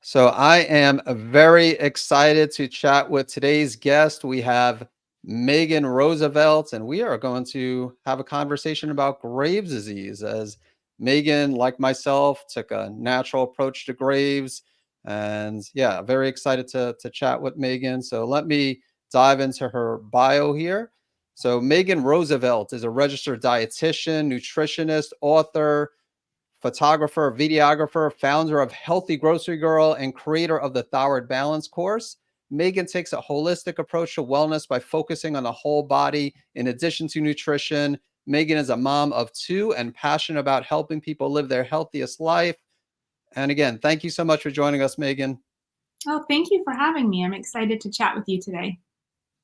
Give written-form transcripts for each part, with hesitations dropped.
So I am very excited to chat with today's guest. We have Megan Roosevelt, and we are going to have a conversation about Graves' disease. As Megan, like myself, took a natural approach to Graves, and yeah, very excited to chat with Megan. So let me dive into her bio here. So Megan Roosevelt is a registered dietitian, nutritionist, author, photographer, videographer, founder of Healthy Grocery Girl, and creator of the Thyroid Balance Course. Megan takes a holistic approach to wellness by focusing on the whole body in addition to nutrition. Megan is a mom of two and passionate about helping people live their healthiest life. And again, thank you so much for joining us, Megan. Oh, thank you for having me. I'm excited to chat with you today.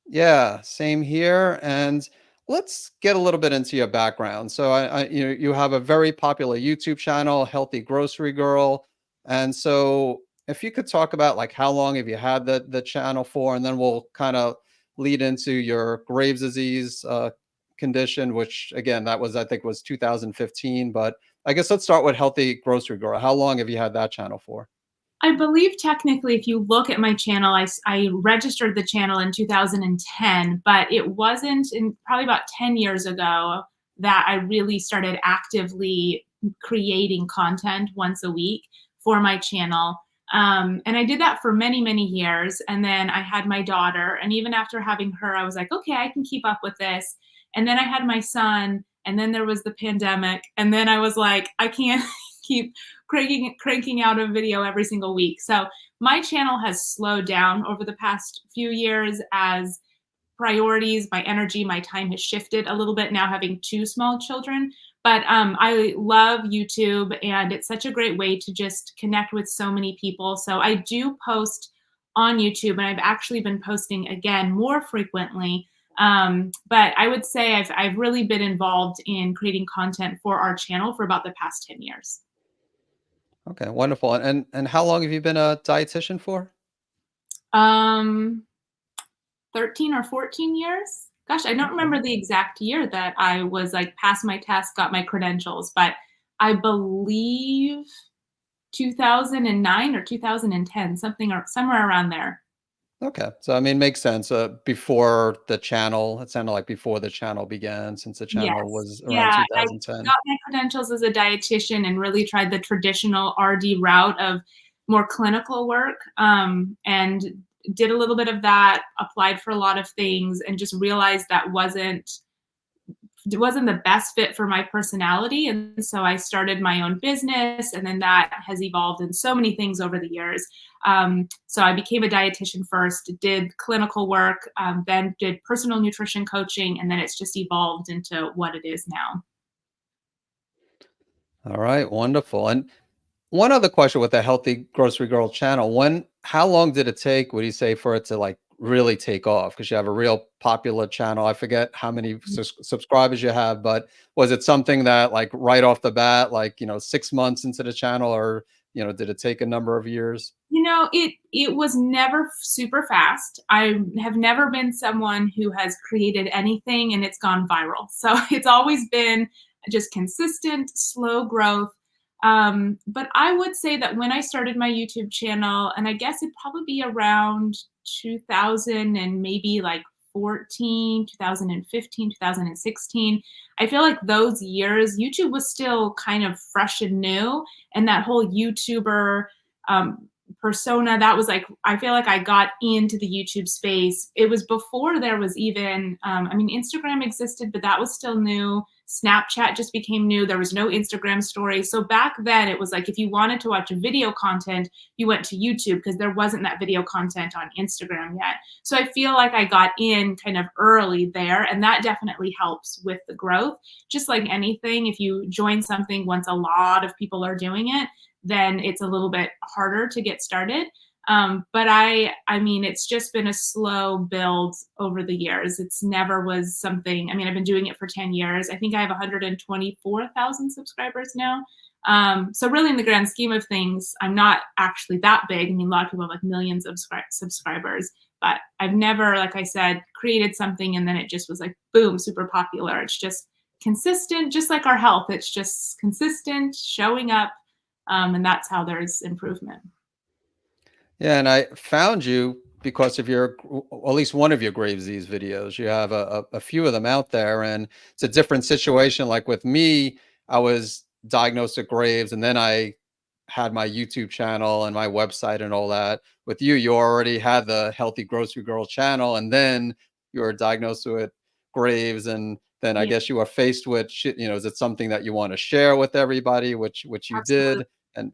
Yeah, same here. And let's get a little bit into your background. So you have a very popular YouTube channel, Healthy Grocery Girl. And so if you could talk about like how long have you had the channel for, and then we'll kind of lead into your Graves' disease condition, which again, that was I think was 2015. But I guess let's start with Healthy Grocery Girl. How long have you had that channel for? I believe technically, if you look at my channel, I registered the channel in 2010, but it wasn't in probably about 10 years ago that I really started actively creating content once a week for my channel. And I did that for many, many years. And then I had my daughter. And even after having her, I was like, okay, I can keep up with this. And then I had my son. And then there was the pandemic. And then I was like, I can't keep cranking out a video every single week. So my channel has slowed down over the past few years as priorities, my energy, my time has shifted a little bit now having two small children. But I love YouTube, and it's such a great way to just connect with so many people. So I do post on YouTube, and I've actually been posting again more frequently. But I would say I've really been involved in creating content for our channel for about the past 10 years. Okay, wonderful. And how long have you been a dietitian for? Um, 13 or 14 years. Gosh, I don't Okay. remember the exact year that I was like passed my test, got my credentials, but I believe 2009 or 2010, something or somewhere around there. Okay. So, I mean, makes sense. Before the channel, it sounded like before the channel began, since the channel Yes. was around Yeah, I 2010. got my credentials as a dietitian and really tried the traditional RD route of more clinical work, and did a little bit of that, applied for a lot of things, and just realized that wasn't the best fit for my personality. And so I started my own business, and then that has evolved in so many things over the years. So I became a dietitian first, did clinical work, then did personal nutrition coaching, and then it's just evolved into what it is now. All right, wonderful. And one other question with the Healthy Grocery Girl channel, how long did it take, would you say, for it to like really take off? Because you have a real popular channel. I forget how many subscribers you have, but was it something that like right off the bat, like, 6 months into the channel, or, did it take a number of years? It was never super fast. I have never been someone who has created anything and it's gone viral. So it's always been just consistent, slow growth. But I would say that when I started my YouTube channel, and I guess it'd probably be around 2000 and maybe like 14, 2015, 2016. I feel like those years, YouTube was still kind of fresh and new. And that whole YouTuber um, persona, that was like, I feel like I got into the YouTube space. It was before there was even, I mean, Instagram existed, but that was still new. Snapchat just became new. There was no Instagram stories. So back then it was like, if you wanted to watch video content, you went to YouTube because there wasn't that video content on Instagram yet. So I feel like I got in kind of early there, and that definitely helps with the growth. Just like anything, if you join something once a lot of people are doing it, then it's a little bit harder to get started. But I mean, it's just been a slow build over the years. It's never was something. I mean, I've been doing it for 10 years. I think I have 124,000 subscribers now. So really, in the grand scheme of things, I'm not actually that big. I mean, a lot of people have like millions of subscribers, but I've never, like I said, created something and then it just was like boom, super popular. It's just consistent, just like our health. It's just consistent, showing up, and that's how there's improvement. Yeah, and I found you because of your, at least one of your Graves' disease videos. You have a few of them out there, and it's a different situation. Like with me, I was diagnosed with Graves, and then I had my YouTube channel and my website and all that. With you, you already had the Healthy Grocery Girl channel, and then you were diagnosed with Graves, and then I Yeah, guess you are faced with, is it something that you want to share with everybody, which you absolutely. did,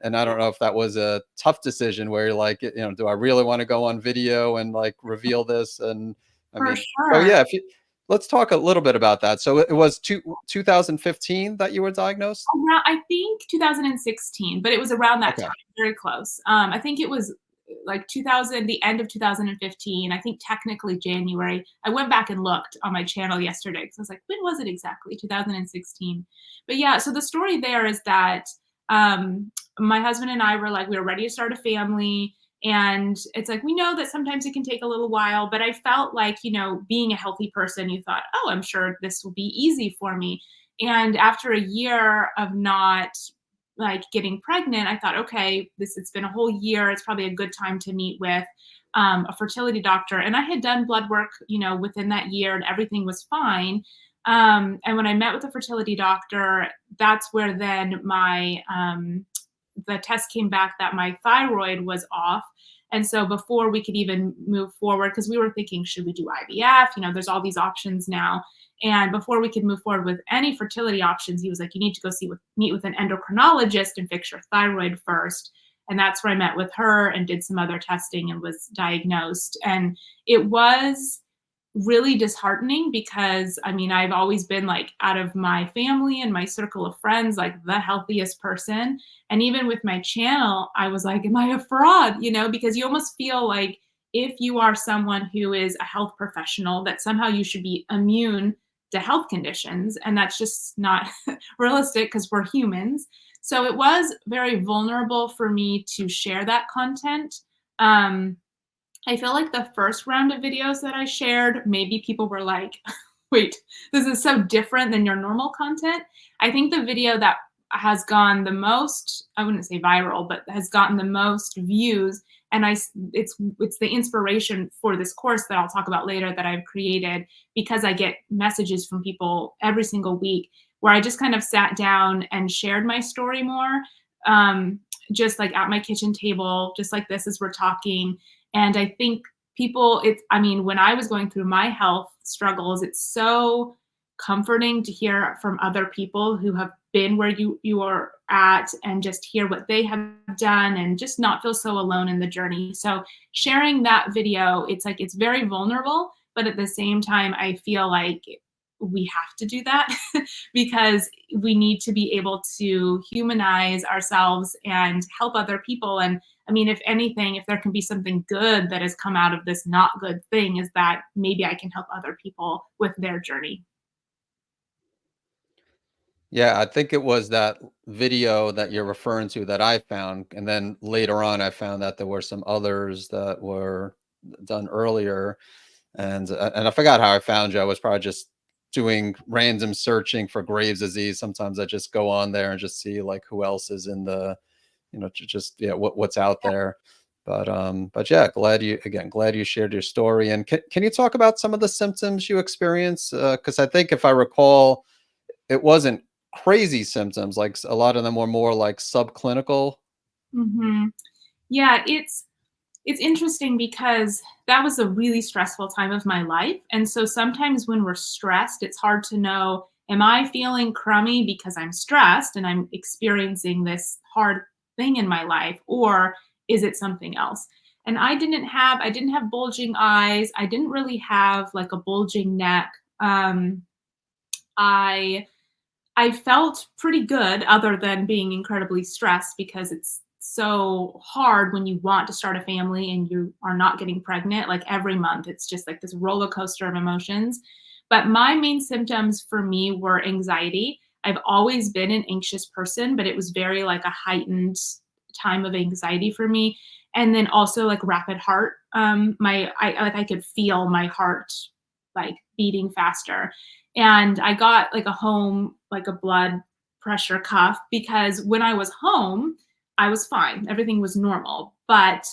and I don't know if that was a tough decision where you're like, do I really want to go on video and like reveal this? And I For mean, so sure. yeah, if you let's talk a little bit about that. So it was 2015 that you were diagnosed? Around I think 2016, but it was around that Okay. time, very close. I think it was, like, 2000 the end of 2015, I think technically January. I went back and looked on my channel yesterday because I was like, "When was it exactly?" 2016. But yeah, so the story there is that, um, my husband and I were like, we were ready to start a family, and it's like, we know that sometimes it can take a little while, but I felt like, being a healthy person, you thought, "Oh, I'm sure this will be easy for me." And after a year of not like getting pregnant, I thought, okay, it's been a whole year. It's probably a good time to meet with a fertility doctor. And I had done blood work, within that year, and everything was fine. And when I met with the fertility doctor, that's where then my the test came back that my thyroid was off. And so before we could even move forward, because we were thinking, should we do IVF? There's all these options now. And before we could move forward with any fertility options, he was like, you need to go meet with an endocrinologist and fix your thyroid first. And that's where I met with her and did some other testing and was diagnosed. And it was really disheartening because I mean, I've always been like out of my family and my circle of friends, like the healthiest person. And even with my channel, I was like, am I a fraud? Because you almost feel like if you are someone who is a health professional, that somehow you should be immune to health conditions. And that's just not realistic because we're humans. So it was very vulnerable for me to share that content. Um, I feel like the first round of videos that I shared, maybe people were like, wait, this is so different than your normal content. I think the video that has gone the most, I wouldn't say viral, but has gotten the most views, and it's the inspiration for this course that I'll talk about later that I've created because I get messages from people every single week where I just kind of sat down and shared my story more, um, just like at my kitchen table, just like this as we're talking. And I think I mean, when I was going through my health struggles, it's so comforting to hear from other people who have been where you are at and just hear what they have done and just not feel so alone in the journey. So sharing that video, it's like it's very vulnerable, but at the same time, I feel like we have to do that because we need to be able to humanize ourselves and help other people. And I mean, if anything, if there can be something good that has come out of this not good thing, is that maybe I can help other people with their journey. Yeah, I think it was that video that you're referring to that I found, and then later on, I found that there were some others that were done earlier, and I forgot how I found you. I was probably just doing random searching for Graves' disease. Sometimes I just go on there and just see like who else is in the, just yeah, what's out there. But yeah, glad you shared your story. And can you talk about some of the symptoms you experience? Because I think if I recall, it wasn't crazy symptoms, like, a lot of them were more like subclinical. Mhm. Yeah, it's interesting because that was a really stressful time of my life, and so sometimes when we're stressed, it's hard to know, am I feeling crummy because I'm stressed and I'm experiencing this hard thing in my life, or is it something else? And I didn't have bulging eyes, I didn't really have, like, a bulging neck, I I felt pretty good other than being incredibly stressed because it's so hard when you want to start a family and you are not getting pregnant. Like every month, it's just like this roller coaster of emotions. But my main symptoms for me were anxiety. I've always been an anxious person, but it was very like a heightened time of anxiety for me. And then also like rapid heart. I could feel my heart like beating faster, and I got like a blood pressure cuff because when I was home, I was fine. Everything was normal, but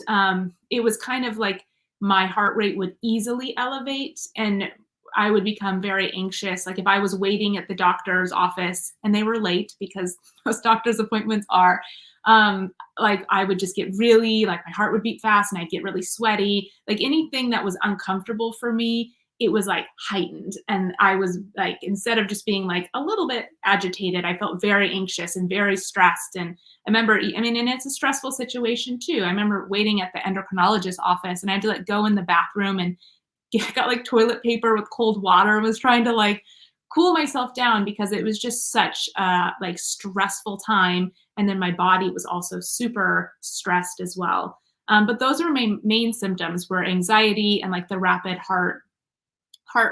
it was kind of like my heart rate would easily elevate, and I would become very anxious. Like if I was waiting at the doctor's office and they were late because most doctor's appointments are, like I would just get really like my heart would beat fast and I'd get really sweaty. Like anything that was uncomfortable for me, it was like heightened. And I was like, instead of just being like a little bit agitated, I felt very anxious and very stressed. And I remember, I mean, and it's a stressful situation too. I remember waiting at the endocrinologist office and I had to like go in the bathroom and got like toilet paper with cold water and was trying to like cool myself down because it was just such a like stressful time. And then my body was also super stressed as well. But those are my main symptoms were anxiety and like the rapid heart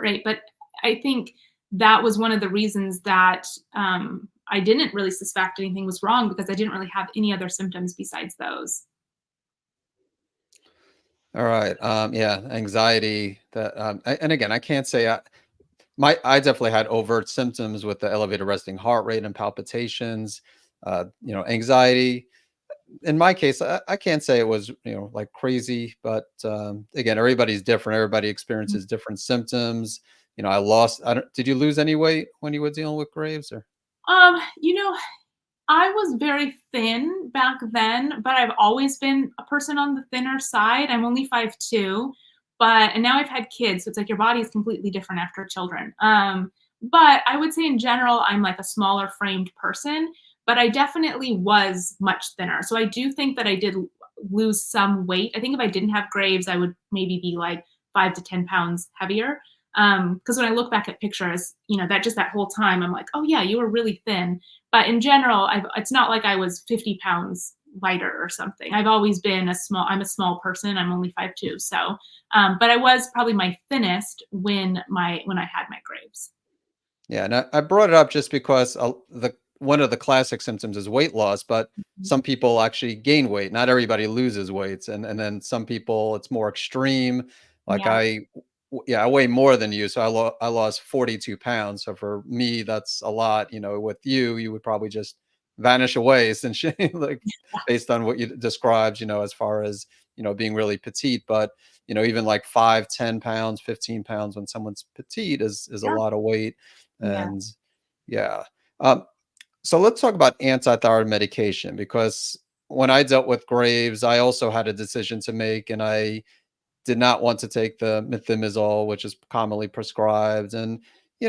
rate. But I think that was one of the reasons that I didn't really suspect anything was wrong because I didn't really have any other symptoms besides those. All right. Yeah, anxiety. And again, I can't say I definitely had overt symptoms with the elevated resting heart rate and palpitations. Anxiety. In my case, I can't say it was like crazy, but again, everybody's different. Everybody experiences different symptoms. I lost. I don't. Did you lose any weight when you were dealing with Graves? Or You know, I was very thin back then, but I've always been a person on the thinner side. I'm only 5'2", but and now I've had kids, so it's like your body is completely different after children. But I would say in general, I'm like a smaller framed person, but I definitely was much thinner. So I do think that I did lose some weight. I think if I didn't have Graves, I would maybe be like 5 to 10 pounds heavier. Because when I look back at pictures, that just that whole time, I'm like, oh yeah, you were really thin. But in general, it's not like I was 50 pounds lighter or something. I've always been I'm a small person. I'm only 5'2". So, but I was probably my thinnest when I had my Graves. yeah, and I brought it up just because the one of the classic symptoms is weight loss, but Mhm. some people actually gain weight. Not everybody loses weights, and then some people it's more extreme. Like Yeah, yeah, I weigh more than you, so I lost 42 pounds. So for me, that's a lot. With you, you would probably just vanish away since like based on what you described. As far as being really petite, but even like 5, 10 pounds, 15 pounds when someone's petite is a yeah, lot of weight. yeah. And yeah. Um, so let's talk about anti-thyroid medication because when I dealt with Graves, I also had a decision to make, and I did not want to take the methimazole, which is commonly prescribed. And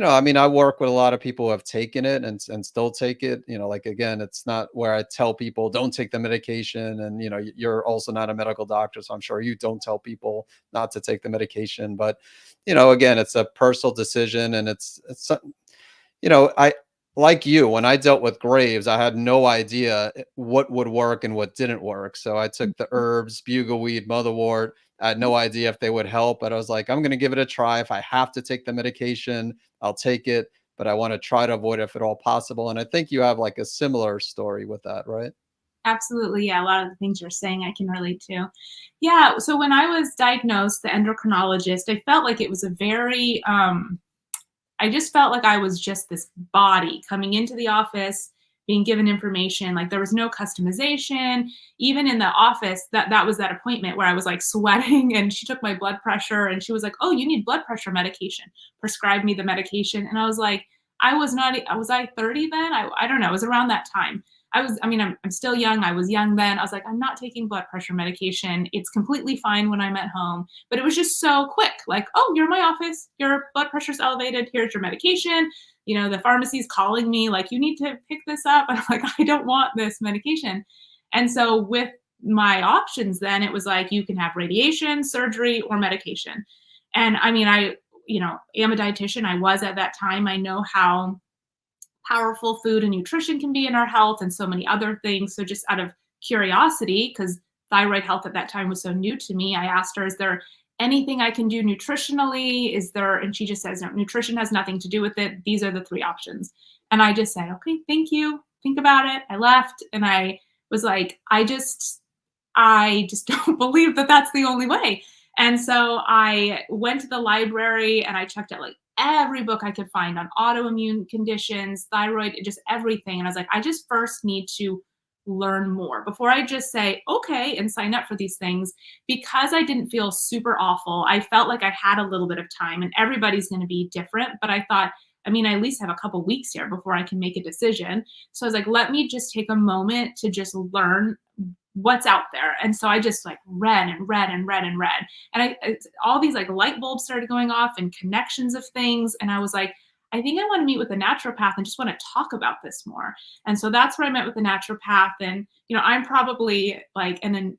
I mean, I work with a lot of people who have taken it and still take it. Like again, it's not where I tell people don't take the medication, and you're also not a medical doctor, so I'm sure you don't tell people not to take the medication. But again, it's a personal decision, and I like you, when I dealt with Graves, I had no idea what would work and what didn't work. So I took the herbs, bugleweed, motherwort. I had no idea if they would help, but I was like, I'm going to give it a try. If I have to take the medication, I'll take it, but I want to try to avoid it if at all possible. And I think you have like a similar story with that, right? Absolutely. Yeah. A lot of the things you're saying I can relate to. Yeah. So when I was diagnosed, the endocrinologist, I felt like it was a very I just felt like I was just this body coming into the office, being given information. Like there was no customization. Even in the office, that was that appointment where I was like sweating and she took my blood pressure and she was like, "Oh, you need blood pressure medication." Prescribed me the medication. And I was like, was I 30 then? I don't know. It was around that time. I mean, I'm still young. I was young then. I was like, I'm not taking blood pressure medication. It's completely fine when I'm at home. But it was just so quick, like, oh, you're in my office, your blood pressure's elevated, here's your medication. The pharmacy's calling me, like, you need to pick this up. And I'm like, I don't want this medication. And so with my options, then it was like, you can have radiation, surgery, or medication. And I mean, am a dietitian. I was at that time. I know how powerful food and nutrition can be in our health and so many other things. So just out of curiosity, because thyroid health at that time was so new to me, I asked her, is there anything I can do nutritionally? And she just says, no, nutrition has nothing to do with it. These are the three options. And I just said, okay, thank you. Think about it. I left and I was like, I just don't believe that that's the only way. And so I went to the library and I checked out like every book I could find on autoimmune conditions, thyroid, just everything. And I was like, I just first need to learn more, before I just say, okay, and sign up for these things. Because I didn't feel super awful, I felt like I had a little bit of time, and everybody's going to be different. But I thought, I mean, I at least have a couple weeks here before I can make a decision. So I was like, let me just take a moment to just learn what's out there. And so I just like read and read and read and read. And all these like light bulbs started going off and connections of things. And I was like, I think I want to meet with a naturopath and just want to talk about this more. And so that's where I met with the naturopath. And, I'm probably like, and then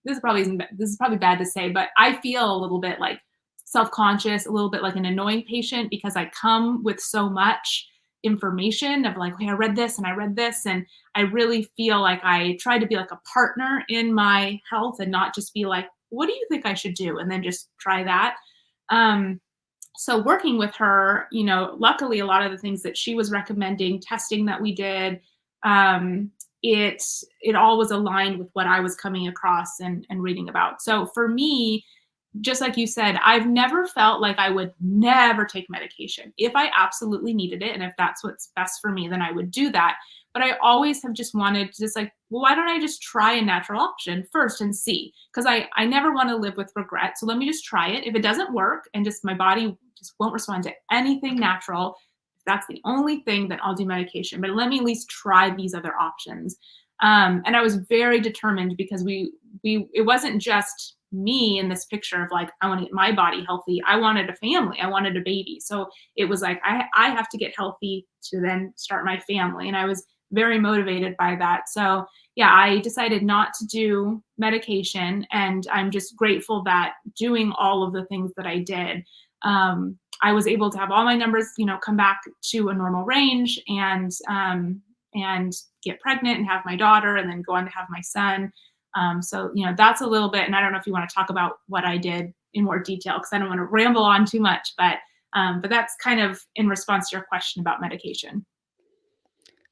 this is probably bad to say, but I feel a little bit like self-conscious, a little bit like an annoying patient, because I come with so much information of like, okay, I read this and I read this. And I really feel like I try to be like a partner in my health and not just be like, what do you think I should do? And then just try that. So working with her, luckily a lot of the things that she was recommending, testing that we did, it all was aligned with what I was coming across and reading about. So for me, just like you said, I've never felt like I would never take medication. If I absolutely needed it, and if that's what's best for me, then I would do that. But I always have just wanted to just like, well, why don't I just try a natural option first and see? Because I never want to live with regret. So let me just try it. If it doesn't work and just my body just won't respond to anything natural, if that's the only thing, then I'll do medication. But let me at least try these other options. And I was very determined, because it wasn't just me in this picture of like, I want to get my body healthy. I wanted a family. I wanted a baby. So it was like, I have to get healthy to then start my family. And I was very motivated by that. So yeah, I decided not to do medication. And I'm just grateful that doing all of the things that I did, I was able to have all my numbers, come back to a normal range, and get pregnant and have my daughter, and then go on to have my son. So, that's a little bit, and I don't know if you want to talk about what I did in more detail, because I don't want to ramble on too much, but that's kind of in response to your question about medication.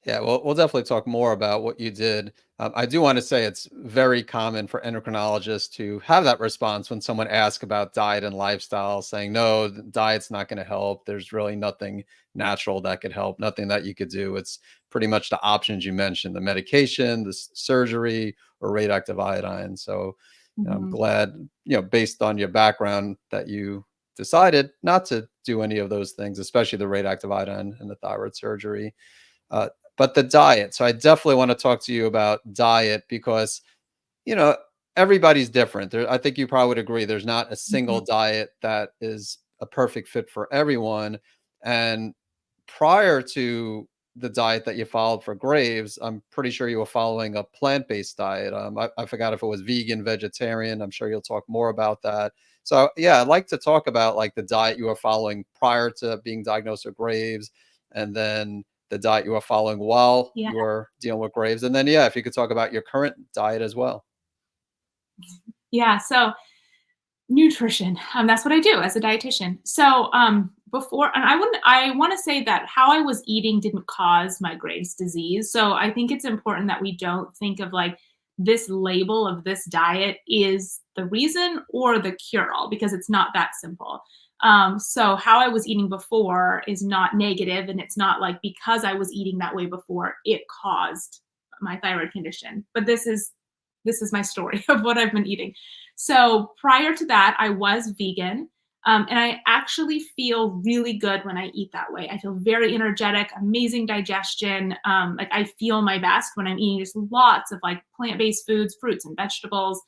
Yeah, well, we'll definitely talk more about what you did. I do want to say it's very common for endocrinologists to have that response when someone asks about diet and lifestyle, saying, no, diet's not going to help. There's really nothing natural that could help, nothing that you could do. It's pretty much the options you mentioned, the medication, the surgery, or radioactive iodine. So I'm Mhm. glad, based on your background, that you decided not to do any of those things, especially the radioactive iodine and the thyroid surgery. Uh, but the diet. So I definitely want to talk to you about diet because, you know, everybody's different. I think you probably would agree there's not a Mhm. single diet that is a perfect fit for everyone. And prior to the diet that you followed for Graves, I'm pretty sure you were following a plant-based diet. I forgot if it was vegan, vegetarian. I'm sure you'll talk more about that. So yeah, I'd like to talk about like the diet you were following prior to being diagnosed with Graves, and then the diet you were following while Yeah. you were dealing with Graves, and then yeah, if you could talk about your current diet as well. Yeah. So nutrition, that's what I do as a dietitian. So, before, and I want to say that how I was eating didn't cause my Graves' disease. So I think it's important that we don't think of like this label of this diet is the reason or the cure all, because it's not that simple. So how I was eating before is not negative, and it's not like because I was eating that way before, it caused my thyroid condition. But this is my story of what I've been eating. So prior to that, I was vegan. And I actually feel really good when I eat that way. I feel very energetic, amazing digestion. Like I feel my best when I'm eating just lots of like plant-based foods, fruits and vegetables.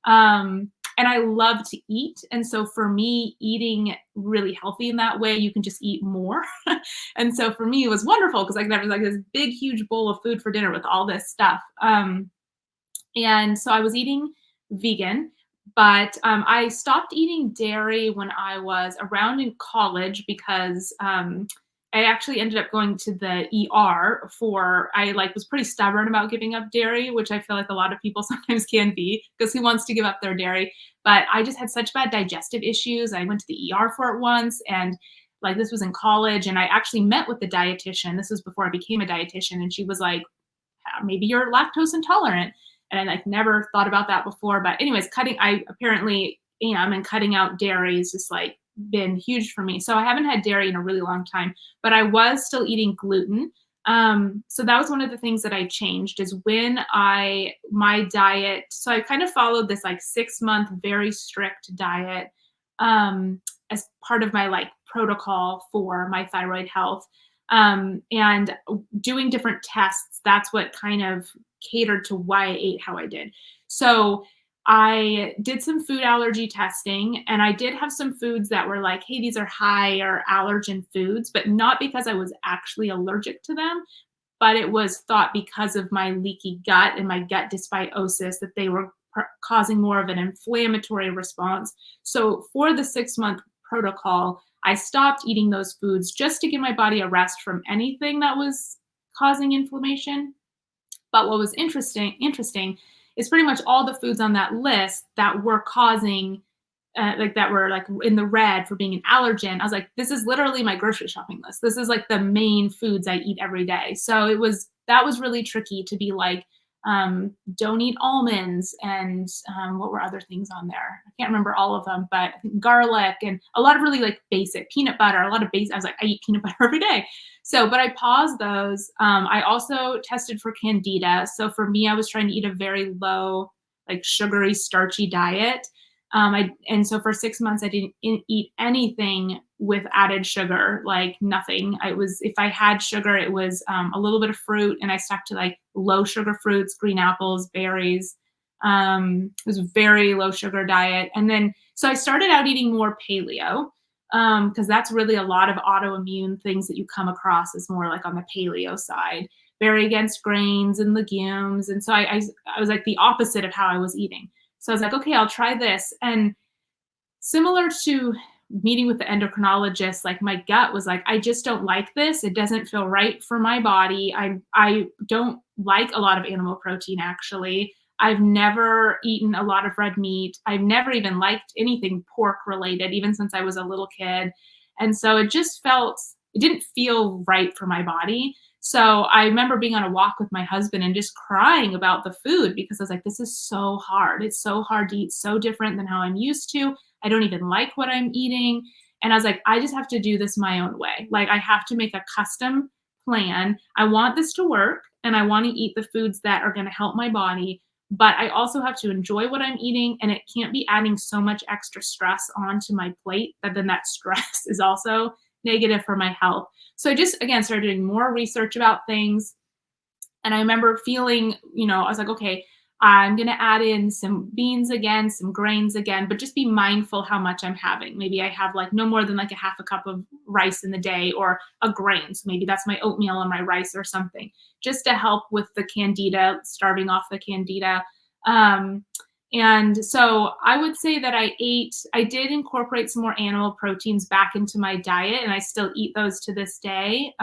And I love to eat. And so for me, eating really healthy in that way, you can just eat more. And so for me, it was wonderful because I could have like this big, huge bowl of food for dinner with all this stuff. And so I was eating vegan, but I stopped eating dairy when I was around in college because I actually ended up going to the ER for I like was pretty stubborn about giving up dairy, which I feel like a lot of people sometimes can be because who wants to give up their dairy? But I just had such bad digestive issues. I went to the ER for it once, and like this was in college, and I actually met with the dietitian. This was before I became a dietitian, and she was like, maybe you're lactose intolerant. And I like never thought about that before. But anyways, I apparently am, and cutting out dairy is just like been huge for me. So I haven't had dairy in a really long time, but I was still eating gluten. So that was one of the things that I changed is when my diet, so I kind of followed this like 6 month, very strict diet, as part of my like protocol for my thyroid health. And doing different tests, that's what kind of catered to why I ate how I did. So I did some food allergy testing and I did have some foods that were like, hey, these are high or allergen foods, but not because I was actually allergic to them, but it was thought because of my leaky gut and my gut dysbiosis that they were causing more of an inflammatory response. So for the 6 month protocol, I stopped eating those foods just to give my body a rest from anything that was causing inflammation. But what was interesting is pretty much all the foods on that list that were causing like that were like in the red for being an allergen. I was like, this is literally my grocery shopping list. This is like the main foods I eat every day. So that was really tricky to be like, don't eat almonds and what were other things on there? I can't remember all of them, but I think garlic and a lot of really like basic peanut butter, a lot of basic. I was like, I eat peanut butter every day. So, but I paused those. I also tested for candida. So for me, I was trying to eat a very low, like sugary, starchy diet. And so for 6 months, I didn't eat anything with added sugar, like nothing. I was, if I had sugar, it was a little bit of fruit, and I stuck to like low sugar fruits, green apples, berries. It was a very low sugar diet. And then, so I started out eating more paleo because that's really a lot of autoimmune things that you come across is more like on the paleo side, very against grains and legumes. And so I was like the opposite of how I was eating. So I was like, okay, I'll try this. And similar to meeting with the endocrinologist, like my gut was like, I just don't like this. It doesn't feel right for my body. I don't like a lot of animal protein actually. I've never eaten a lot of red meat. I've never even liked anything pork related, even since I was a little kid. And so it didn't feel right for my body. So I remember being on a walk with my husband and just crying about the food because I was like, this is so hard. It's so hard to eat, so different than how I'm used to. I don't even like what I'm eating. And I was like, I just have to do this my own way. Like, I have to make a custom plan. I want this to work and I want to eat the foods that are going to help my body. But I also have to enjoy what I'm eating, and it can't be adding so much extra stress onto my plate that then that stress is also negative for my health. So I just, again, started doing more research about things. And I remember feeling, I was like, okay, I'm going to add in some beans again, some grains again, but just be mindful how much I'm having. Maybe I have like no more than like a half a cup of rice in the day or a grain. So maybe that's my oatmeal and my rice or something, just to help with the candida, starving off the candida. Um, and so I would say that I did incorporate some more animal proteins back into my diet, and I still eat those to this day.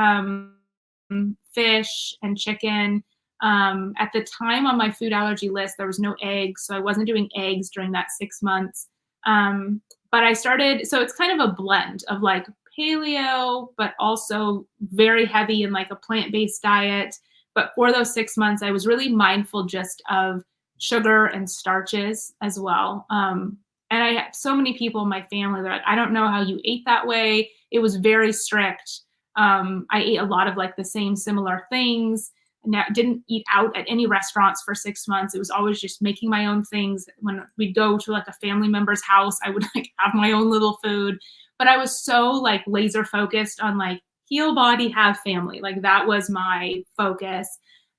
Fish and chicken. At the time on my food allergy list, there was no eggs, so I wasn't doing eggs during that 6 months. But I started, so it's kind of a blend of like paleo, but also very heavy in like a plant based diet. But for those 6 months, I was really mindful just of sugar and starches as well. And I have so many people in my family that are like, I don't know how you ate that way. It was very strict. I ate a lot of like the same similar things. Now, didn't eat out at any restaurants for 6 months. It was always just making my own things. When we'd go to like a family member's house, I would like have my own little food. But I was so like laser focused on like heal body, have family. Like that was my focus.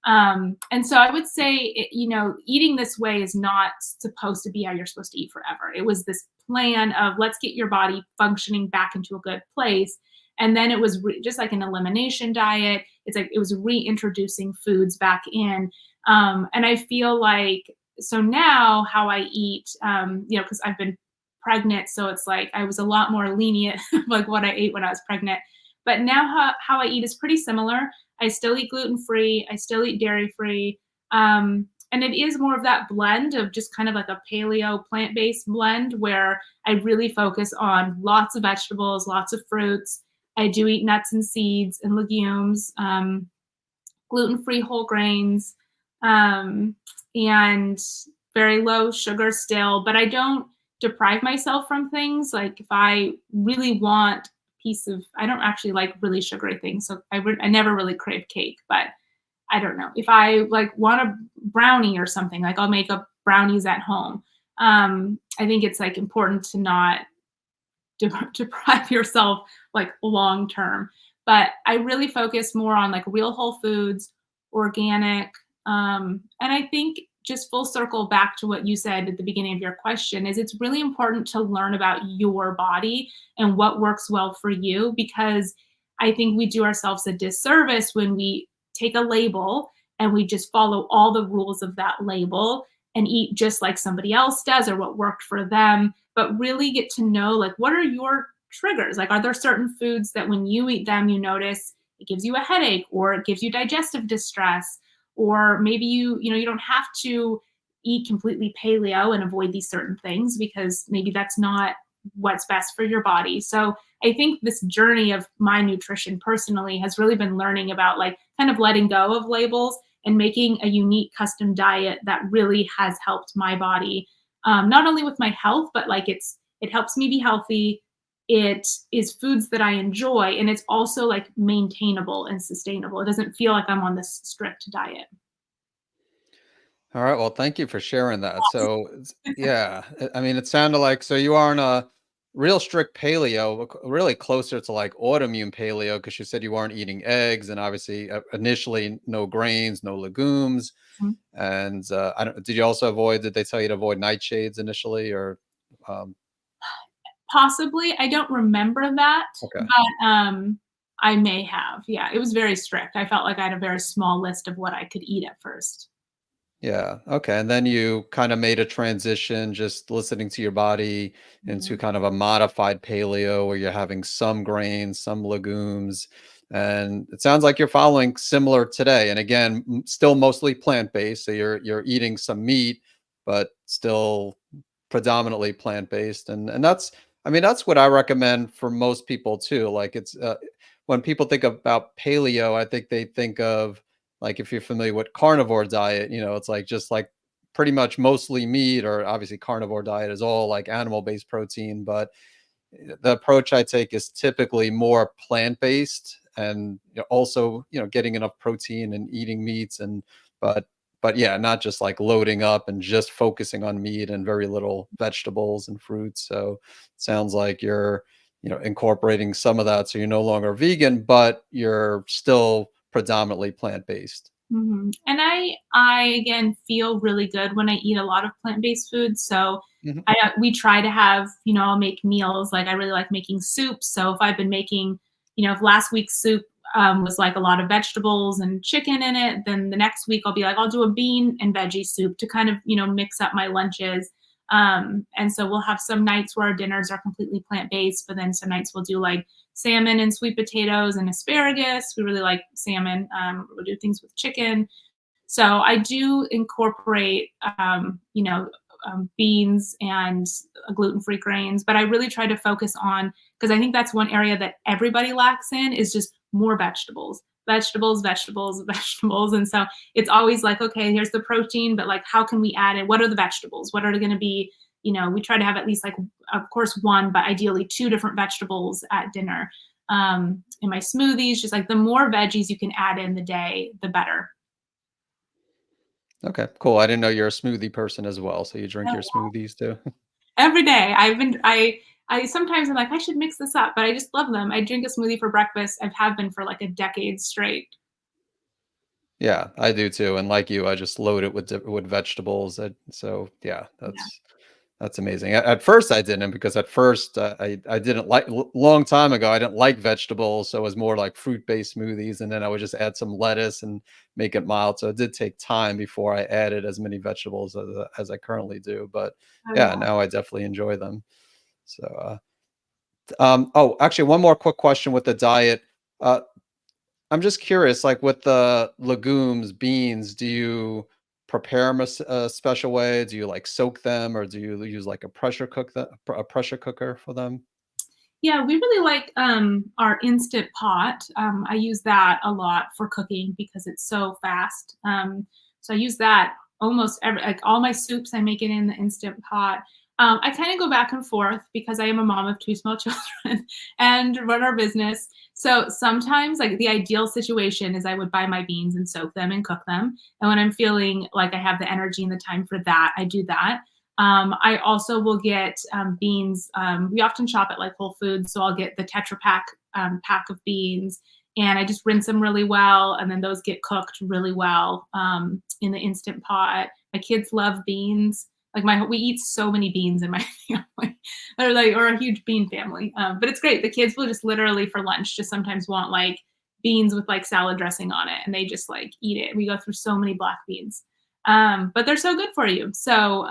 And so I would say, eating this way is not supposed to be how you're supposed to eat forever. It was this plan of let's get your body functioning back into a good place. And then it was just like an elimination diet. It's like it was reintroducing foods back in. And I feel like, so now how I eat, because I've been pregnant. So it's like I was a lot more lenient like what I ate when I was pregnant. But now how I eat is pretty similar. I still eat gluten free. I still eat dairy free. And it is more of that blend of just kind of like a paleo plant based blend where I really focus on lots of vegetables, lots of fruits. I do eat nuts and seeds and legumes, gluten-free whole grains, and very low sugar still, but I don't deprive myself from things. Like if I really want piece of I don't actually like really sugary things, so I never really crave cake, but I don't know. If I like want a brownie or something, like I'll make up brownies at home. I think it's like important to not deprive yourself like long term. But I really focus more on like real whole foods, organic. And I think just full circle back to what you said at the beginning of your question is it's really important to learn about your body and what works well for you because I think we do ourselves a disservice when we take a label and we just follow all the rules of that label and eat just like somebody else does or what worked for them, but really get to know like what are your triggers? Like, are there certain foods that when you eat them, you notice it gives you a headache or it gives you digestive distress? Or maybe you don't have to eat completely paleo and avoid these certain things because maybe that's not what's best for your body. So I think this journey of my nutrition personally has really been learning about like kind of letting go of labels and making a unique custom diet that really has helped my body, not only with my health, but like it helps me be healthy. It is foods that I enjoy, and it's also like maintainable and sustainable. It doesn't feel like I'm on this strict diet. All right. Well, thank you for sharing that. So, yeah, I mean, it sounded like so you are on a real strict paleo, really closer to like autoimmune paleo, because you said you weren't eating eggs, and obviously initially no grains, no legumes, Mhm. and I don't. Did you also avoid? Did they tell you to avoid nightshades initially, or um, Possibly, I don't remember that, okay? but I may have. Yeah, it was very strict. I felt like I had a very small list of what I could eat at first. Yeah. Okay. And then you kind of made a transition, just listening to your body into Mhm. kind of a modified paleo where you're having some grains, some legumes. And it sounds like you're following similar today. And again, still mostly plant-based. So you're eating some meat, but still predominantly plant-based. And that's I mean, that's what I recommend for most people too. Like it's when people think about paleo, I think they think of like if you're familiar with carnivore diet, it's like just like pretty much mostly meat, or obviously carnivore diet is all like animal-based protein, but the approach I take is typically more plant-based and also, getting enough protein and eating meats and but but yeah, not just like loading up and just focusing on meat and very little vegetables and fruits. So sounds like you're, incorporating some of that so you're no longer vegan, but you're still predominantly plant-based. And I again feel really good when I eat a lot of plant-based foods. So Mhm. we try to have, I'll make meals. Like I really like making soups. So if I've been making, if last week's soup was like a lot of vegetables and chicken in it, then the next week I'll be like, I'll do a bean and veggie soup to kind of, mix up my lunches. And so we'll have some nights where our dinners are completely plant-based, but then some nights we'll do like salmon and sweet potatoes and asparagus. We really like salmon. We'll do things with chicken. So I do incorporate, beans and gluten-free grains, but I really try to focus on because I think that's one area that everybody lacks in is just more vegetables. Vegetables, vegetables, vegetables. And so it's always like, okay, here's the protein, but like, how can we add it? What are the vegetables? What are going to be, we try to have at least like, of course, one, but ideally two different vegetables at dinner. In my smoothies, just like the more veggies you can add in the day, the better. Okay, cool. I didn't know you're a smoothie person as well, so you drink your smoothies too. Every day. I sometimes I'm like, I should mix this up, but I just love them. I drink a smoothie for breakfast. I've have been for like a decade straight. Yeah, I do too, and like you, I just load it with with vegetables. So yeah, Yeah. that's amazing. At first, I didn't because at first I didn't like long time ago. I didn't like vegetables, so it was more like fruit based smoothies, and then I would just add some lettuce and make it mild. So it did take time before I added as many vegetables as I currently do. But Oh, yeah, yeah. now I definitely enjoy them. So oh, actually, one more quick question with the diet. Uh, I'm just curious, like with the legumes, beans, do you prepare them a special way? Do you like soak them, or do you use like a a pressure cooker for them? Yeah, we really like our instant pot. I use that a lot for cooking because it's so fast. So I use that almost every like all my soups. I make it in the instant pot. I kind of go back and forth because I am a mom of two small children and run our business. So sometimes, like the ideal situation is I would buy my beans and soak them and cook them. And when I'm feeling like I have the energy and the time for that, I do that. I also will get beans. We often shop at like Whole Foods, so I'll get the Tetra Pak pack of beans, and I just rinse them really well, and then those get cooked really well in the Instant Pot. My kids love beans. Like we eat so many beans in my family, or a huge bean family. But it's great. The kids will just literally for lunch just sometimes want like beans with like salad dressing on it, and they just like eat it. We go through so many black beans, but they're so good for you. So,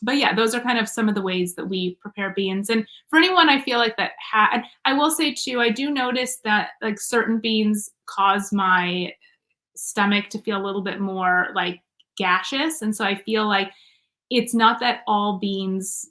but yeah, those are kind of some of the ways that we prepare beans. And for anyone, I feel like that had, I will say too, I do notice that like certain beans cause my stomach to feel a little bit more like gaseous, and so I feel like it's not that all beans,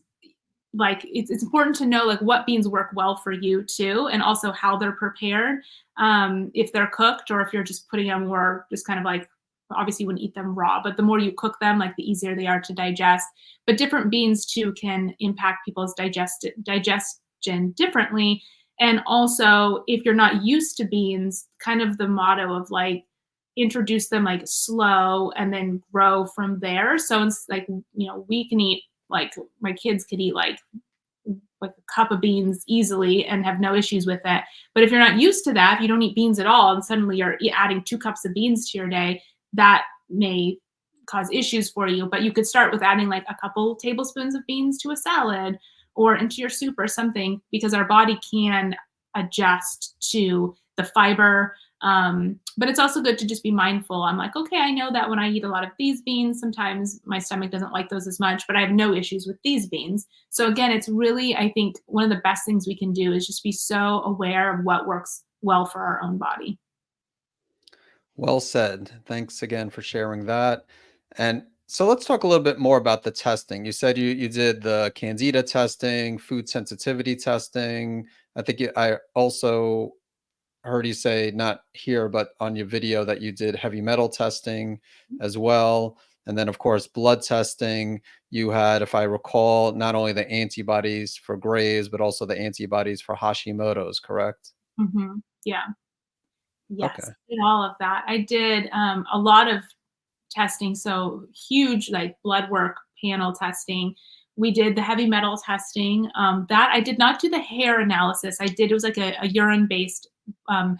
like it's important to know like what beans work well for you too, and also how they're prepared, if they're cooked or if you're just putting them more just kind of like, obviously you wouldn't eat them raw, but the more you cook them, like the easier they are to digest. But different beans too can impact people's digestion differently. And also if you're not used to beans, kind of the motto of like introduce them like slow and then grow from there. So it's like, we can eat, like my kids could eat like a cup of beans easily and have no issues with it. But if you're not used to that, if you don't eat beans at all, and suddenly you're adding 2 cups of beans to your day, that may cause issues for you. But you could start with adding like a couple tablespoons of beans to a salad or into your soup or something, because our body can adjust to the fiber. But it's also good to just be mindful. I'm like, okay, I know that when I eat a lot of these beans, sometimes my stomach doesn't like those as much, but I have no issues with these beans. So again, it's really, I think one of the best things we can do is just be so aware of what works well for our own body. Well said. Thanks again for sharing that. And so let's talk a little bit more about the testing. You said you did the candida testing, food sensitivity testing. I also heard you say, not here, but on your video, that you did heavy metal testing as well. And then, of course, blood testing. You had, if I recall, not only the antibodies for Graves, but also the antibodies for Hashimoto's, correct? Yeah. Yes, Okay. did all of that. I did a lot of testing, so huge like blood work panel testing. We did the heavy metal testing. That I did not do the hair analysis. I did, it was like a urine based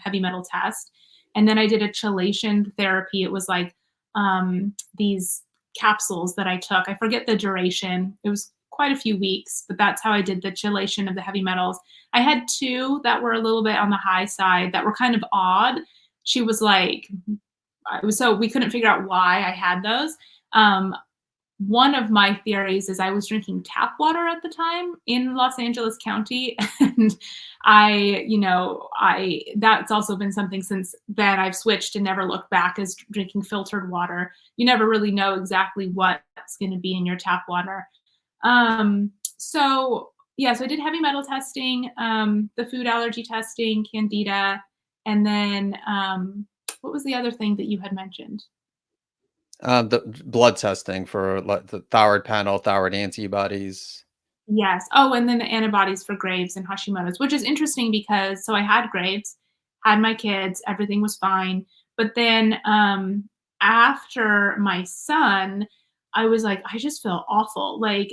heavy metal test, and then I did a chelation therapy. It was like these capsules that I took. I forget the duration. It was quite a few weeks, but that's how I did the chelation of the heavy metals. I had two that were a little bit on the high side that were kind of odd. She was like, so we couldn't figure out why I had those. Um, One of my theories is I was drinking tap water at the time in Los Angeles County, and that's also been something since then. I've switched and never looked back as drinking filtered water. You never really know exactly what's going to be in your tap water. So yeah, so I did heavy metal testing, the food allergy testing, candida, and then what was the other thing that you had mentioned? The blood testing for like the thyroid panel, thyroid antibodies. Yes. Oh, and then the antibodies for Graves and Hashimoto's, which is interesting because so I had Graves, had my kids, everything was fine. But then after my son, I was like, I just feel awful. Like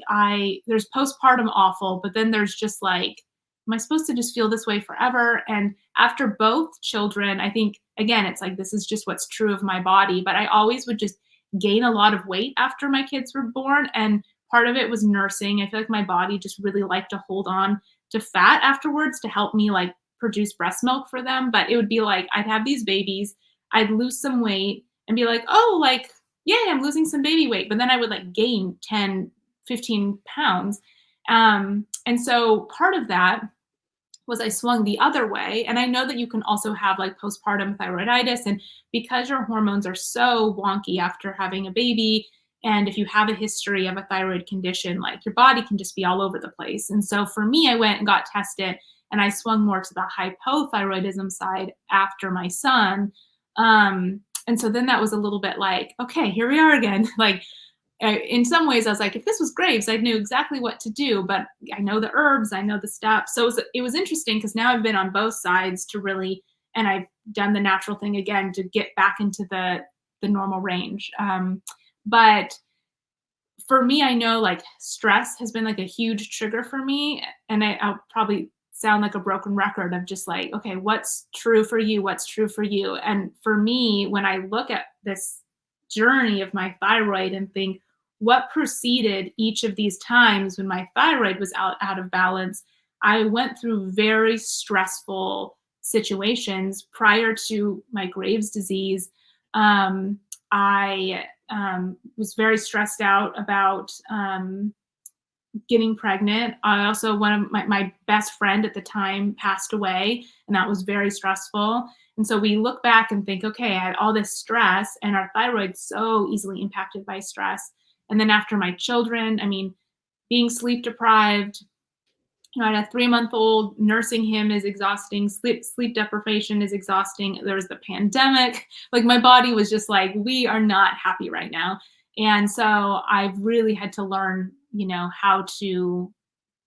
there's postpartum awful, but then there's just like, am I supposed to just feel this way forever? And after both children, I think again, it's like this is just what's true of my body. But I always would just gain a lot of weight after my kids were born. And part of it was nursing. I feel like my body just really liked to hold on to fat afterwards to help me like produce breast milk for them. But it would be like I'd have these babies, I'd lose some weight and be like, oh, like, yay, I'm losing some baby weight. But then I would like gain 10, 15 pounds. And so part of that was I swung the other way. And I know that you can also have like postpartum thyroiditis. And because your hormones are so wonky after having a baby, and if you have a history of a thyroid condition, like your body can just be all over the place. And so for me, I went and got tested and I swung more to the hypothyroidism side after my son. And so then that was a little bit like, okay, here we are again. Like, in some ways, I was like, if this was Graves, I knew exactly what to do, but I know the herbs, I know the steps. So it was interesting because now I've been on both sides to really, and I've done the natural thing again to get back into the normal range. But for me, I know like stress has been like a huge trigger for me. And I'll probably sound like a broken record of just like, okay, what's true for you? What's true for you? And for me, when I look at this journey of my thyroid and think what preceded each of these times when my thyroid was out of balance, I went through very stressful situations prior to my Graves' disease. I was very stressed out about getting pregnant. I also, one of my best friend at the time passed away, and that was very stressful. And so we look back and think, okay, I had all this stress, and our thyroid's so easily impacted by stress. And then after my children, I mean, being sleep deprived, I had a 3-month-old. Nursing him is exhausting. Sleep deprivation is exhausting. There was the pandemic. Like my body was just like, we are not happy right now. And so I've really had to learn, how to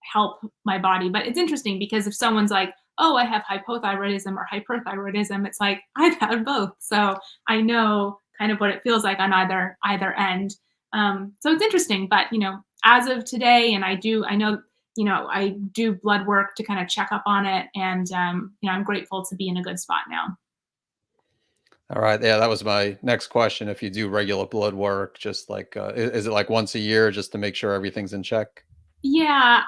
help my body. But it's interesting because if someone's like, oh, I have hypothyroidism or hyperthyroidism, it's like I've had both. So I know kind of what it feels like on either end. So it's interesting. But as of today, and I know, I do blood work to kind of check up on it. And I'm grateful to be in a good spot now. All right. Yeah, that was my next question. If you do regular blood work, just like, is it like once a year just to make sure everything's in check? Yeah,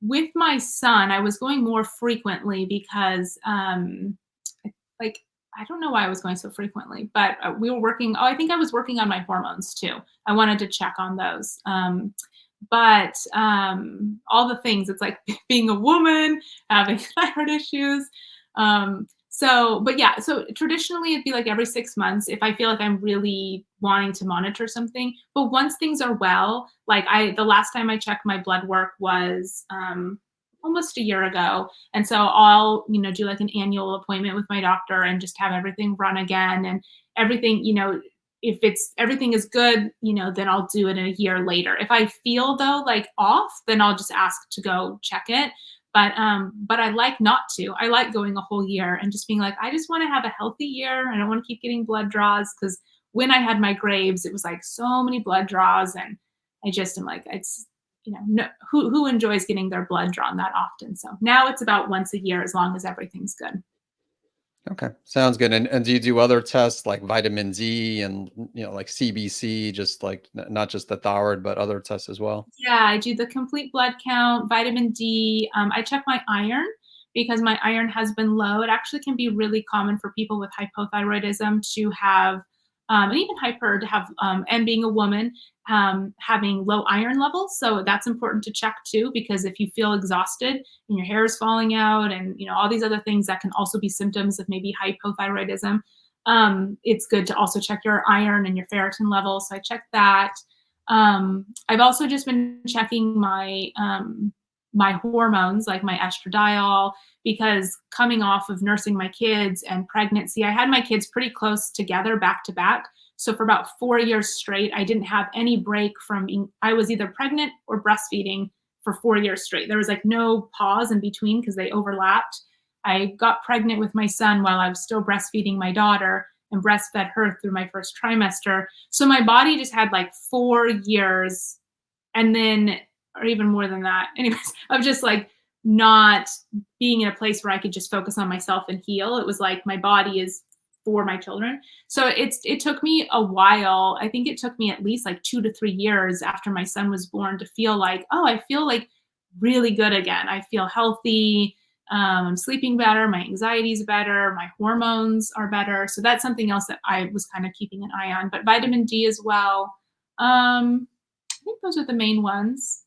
with my son, I was going more frequently because, like, I don't know why I was going so frequently, but we were working. Oh, I think I was working on my hormones too. I wanted to check on those. But all the things, it's like being a woman, having thyroid issues. But yeah, so traditionally it'd be like every 6 months if I feel like I'm really wanting to monitor something. But once things are well, like the last time I checked my blood work was almost a year ago. And so I'll, do like an annual appointment with my doctor and just have everything run again and everything, if it's everything is good, then I'll do it in a year later. If I feel though like off, then I'll just ask to go check it. But I like not to. I like going a whole year and just being like, I just want to have a healthy year. I don't want to keep getting blood draws because when I had my Graves, it was like so many blood draws, and I just am like, it's no, who enjoys getting their blood drawn that often? So now it's about once a year as long as everything's good. Okay, sounds good. And do you do other tests like vitamin D and like CBC, just like not just the thyroid, but other tests as well? Yeah, I do the complete blood count, vitamin D. I check my iron because my iron has been low. It actually can be really common for people with hypothyroidism to have, and even hyper to have, and being a woman, having low iron levels. So that's important to check too, because if you feel exhausted and your hair is falling out and, all these other things that can also be symptoms of maybe hypothyroidism, it's good to also check your iron and your ferritin levels. So I check that. I've also just been checking my hormones, like my estradiol, because coming off of nursing my kids and pregnancy, I had my kids pretty close together, back to back. So for about 4 years straight, I didn't have any break from being. I was either pregnant or breastfeeding for 4 years straight. There was like no pause in between because they overlapped. I got pregnant with my son while I was still breastfeeding my daughter and breastfed her through my first trimester. So my body just had like 4 years and then, or even more than that, anyways, of just like not being in a place where I could just focus on myself and heal. It was like my body is for my children. So it took me a while. I think it took me at least like 2 to 3 years after my son was born to feel like, oh, I feel like really good again. I feel healthy. I'm sleeping better. My anxiety is better. My hormones are better. So that's something else that I was kind of keeping an eye on. But vitamin D as well. I think those are the main ones.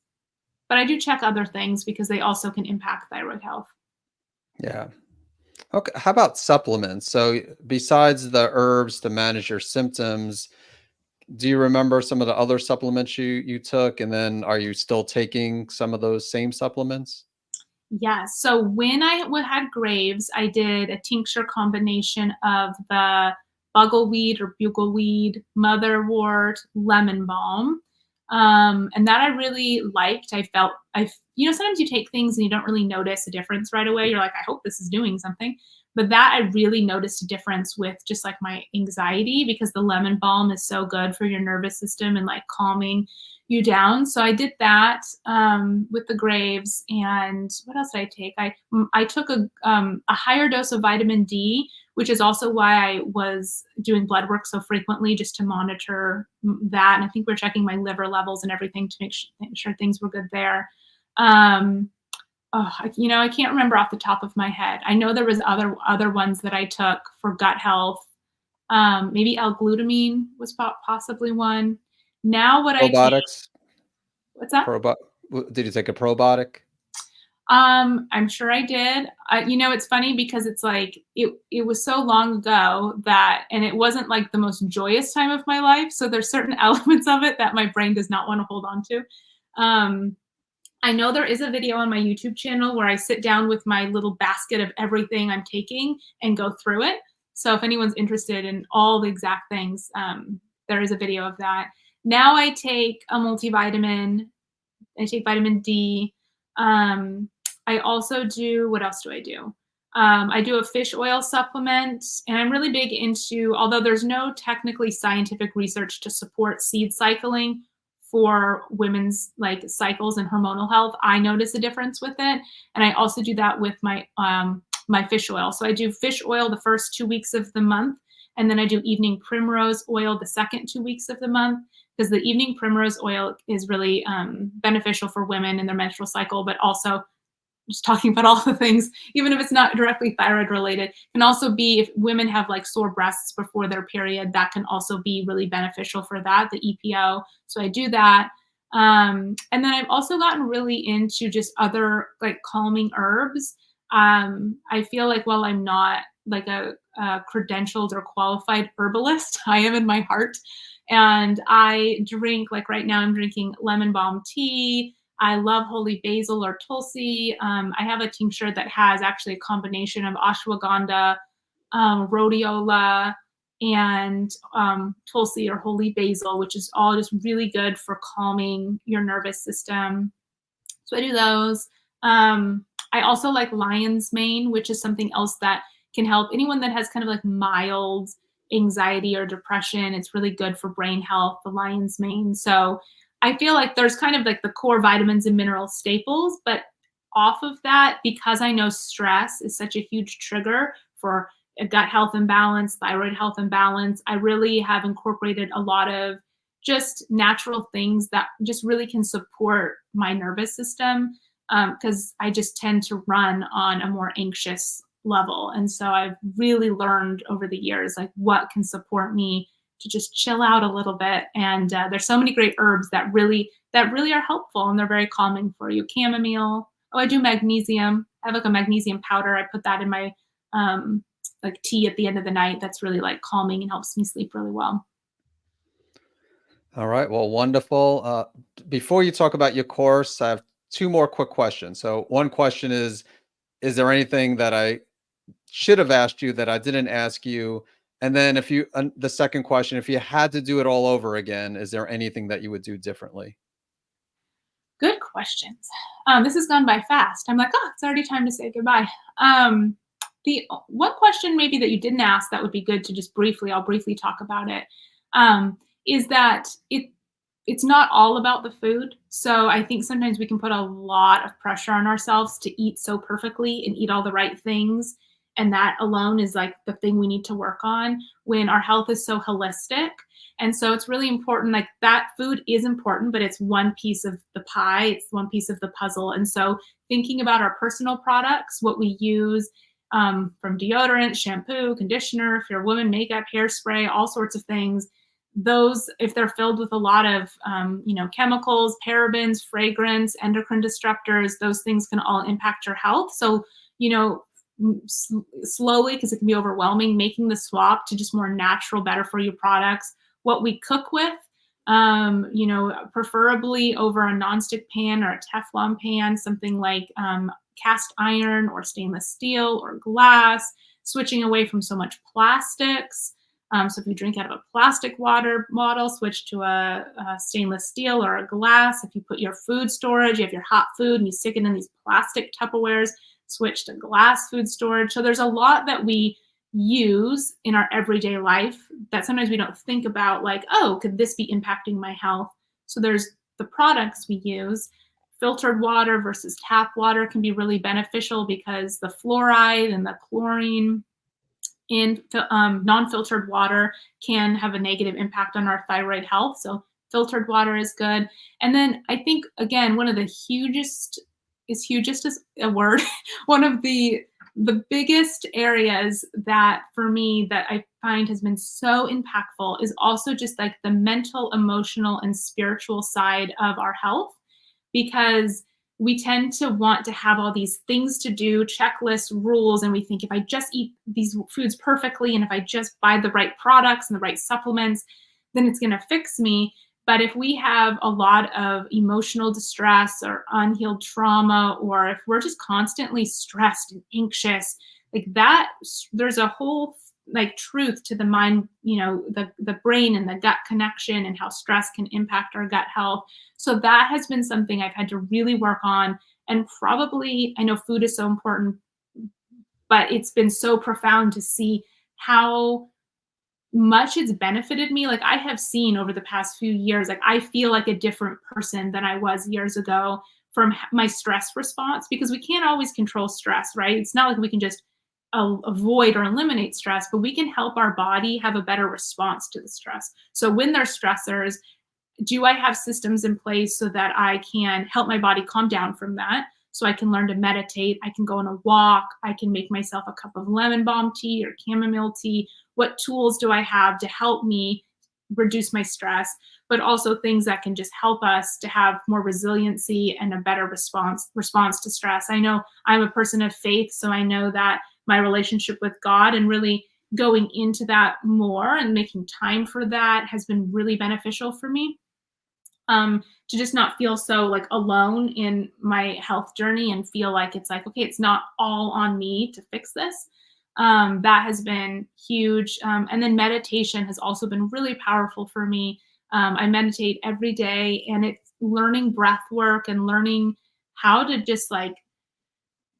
But I do check other things because they also can impact thyroid health. Yeah. Okay. How about supplements? So besides the herbs to manage your symptoms, do you remember some of the other supplements you took? And then are you still taking some of those same supplements? Yes. So when I had Graves, I did a tincture combination of the bugleweed or bugleweed, motherwort, lemon balm. And that I really liked. Sometimes you take things and you don't really notice a difference right away. You're like, I hope this is doing something. But that I really noticed a difference with just like my anxiety, because the lemon balm is so good for your nervous system and like calming you down. So I did that with the Graves. And what else did I take? I took a higher dose of vitamin D, which is also why I was doing blood work so frequently, just to monitor that. And I think we're checking my liver levels and everything to make sure things were good there. Um, I can't remember off the top of my head. I know there was other ones that I took for gut health. Maybe L-glutamine was possibly one. Now what I take, Probiotics? what's that? Probi Did you take a probiotic? I'm sure I did. It's funny because it's like it was so long ago and it wasn't like the most joyous time of my life. So there's certain elements of it that my brain does not want to hold on to. Um, I know there is a video on my YouTube channel where I sit down with my little basket of everything I'm taking and go through it. So if anyone's interested in all the exact things, there is a video of that. Now I take a multivitamin. I take vitamin D. Um, I also do, what else do I do? I do a fish oil supplement, and I'm really big into, although there's no technically scientific research to support seed cycling for women's like cycles and hormonal health, I notice a difference with it. And I also do that with my fish oil. So I do fish oil the first 2 weeks of the month, and then I do evening primrose oil the second 2 weeks of the month, because the evening primrose oil is really beneficial for women in their menstrual cycle, but also just talking about all the things, even if it's not directly thyroid related, can also be, if women have like sore breasts before their period, that can also be really beneficial for that, the EPO. So I do that. And then I've also gotten really into just other like calming herbs. I feel like while I'm not like a credentialed or qualified herbalist, I am in my heart. And I drink, like right now, I'm drinking lemon balm tea. I love holy basil or tulsi. I have a tincture that has actually a combination of ashwagandha, rhodiola, and tulsi or holy basil, which is all just really good for calming your nervous system. So I do those. I also like lion's mane, which is something else that can help anyone that has kind of like mild anxiety or depression. It's really good for brain health, the lion's mane. So I feel like there's kind of like the core vitamins and mineral staples, but off of that, because I know stress is such a huge trigger for a gut health imbalance, thyroid health imbalance, I really have incorporated a lot of just natural things that just really can support my nervous system, because I just tend to run on a more anxious level. And so I've really learned over the years like what can support me to just chill out a little bit. And there's so many great herbs that really are helpful, and they're very calming for you. Chamomile. Oh, I do magnesium. I have like a magnesium powder. I put that in my like tea at the end of the night. That's really like calming and helps me sleep really well. All right. Well, wonderful. Before you talk about your course, I have two more quick questions. So, one question is there anything that I should have asked you that I didn't ask you? And then, the second question, if you had to do it all over again, is there anything that you would do differently? Good questions. This has gone by fast. I'm like, oh, it's already time to say goodbye. The one question maybe that you didn't ask that would be good to just I'll briefly talk about it, is that it's not all about the food. So I think sometimes we can put a lot of pressure on ourselves to eat so perfectly and eat all the right things. And that alone is like the thing we need to work on when our health is so holistic. And so it's really important, like that food is important, but it's one piece of the pie, it's one piece of the puzzle. And so thinking about our personal products, what we use, from deodorant, shampoo, conditioner, if you're a woman, makeup, hairspray, all sorts of things, those, if they're filled with a lot of chemicals, parabens, fragrance, endocrine disruptors, those things can all impact your health. So slowly, because it can be overwhelming, making the swap to just more natural, better for you products. What we cook with, preferably over a nonstick pan or a Teflon pan, something like cast iron or stainless steel or glass, switching away from so much plastics. So if you drink out of a plastic water bottle, switch to a stainless steel or a glass. If you put your food storage, you have your hot food and you stick it in these plastic Tupperwares, switch to glass food storage. So there's a lot that we use in our everyday life that sometimes we don't think about, like, oh, could this be impacting my health? So there's the products we use. Filtered water versus tap water can be really beneficial because the fluoride and the chlorine in non-filtered water can have a negative impact on our thyroid health. So filtered water is good. And then I think, again, one of the hugest is a word, one of the biggest areas that for me that I find has been so impactful is also just like the mental, emotional, and spiritual side of our health, because we tend to want to have all these things to do, checklists, rules, and we think if I just eat these foods perfectly and if I just buy the right products and the right supplements, then it's going to fix me. But if we have a lot of emotional distress or unhealed trauma, or if we're just constantly stressed and anxious, like that, there's a whole like truth to the mind, the brain and the gut connection and how stress can impact our gut health. So that has been something I've had to really work on. And probably, I know food is so important, but it's been so profound to see how much it's benefited me. Like I have seen over the past few years, like I feel like a different person than I was years ago from my stress response, because we can't always control stress, right? It's not like we can just avoid or eliminate stress, but we can help our body have a better response to the stress. So when there's stressors, do I have systems in place so that I can help my body calm down from that? So I can learn to meditate, I can go on a walk, I can make myself a cup of lemon balm tea or chamomile tea. What tools do I have to help me reduce my stress, but also things that can just help us to have more resiliency and a better response to stress. I know I'm a person of faith, so I know that my relationship with God and really going into that more and making time for that has been really beneficial for me, to just not feel so like alone in my health journey and feel like it's like, okay, it's not all on me to fix this. That has been huge. And then meditation has also been really powerful for me. I meditate every day, and it's learning breath work and learning how to just like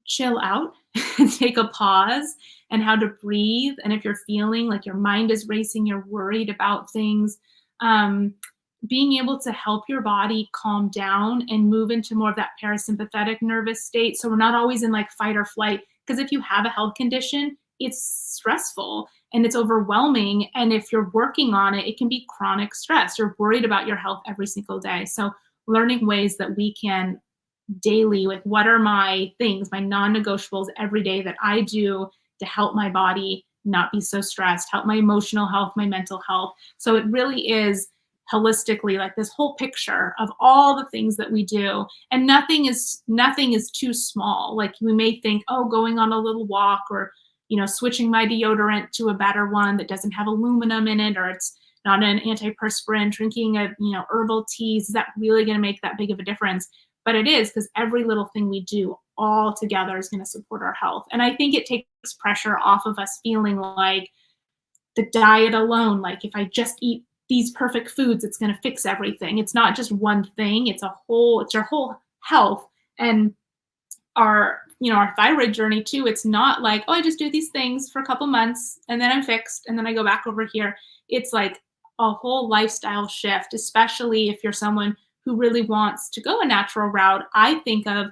chill out and take a pause and how to breathe. And if you're feeling like your mind is racing, you're worried about things, um, being able to help your body calm down and move into more of that parasympathetic nervous state. So we're not always in like fight or flight. Because if you have a health condition, it's stressful and it's overwhelming. And if you're working on it, it can be chronic stress. You're worried about your health every single day. So learning ways that we can daily, like what are my things, my non-negotiables every day that I do to help my body not be so stressed, help my emotional health, my mental health. So it really is holistically like this whole picture of all the things that we do, and nothing is too small. Like we may think, oh, going on a little walk, or switching my deodorant to a better one that doesn't have aluminum in it, or it's not an antiperspirant, drinking a herbal teas, is that really going to make that big of a difference? But it is, because every little thing we do all together is going to support our health. And I think it takes pressure off of us feeling like the diet alone, like if I just eat these perfect foods, it's going to fix everything. It's not just one thing, it's your whole health. And our thyroid journey too, it's not like, oh, I just do these things for a couple months and then I'm fixed and then I go back over here. It's like a whole lifestyle shift, especially if you're someone who really wants to go a natural route. I think of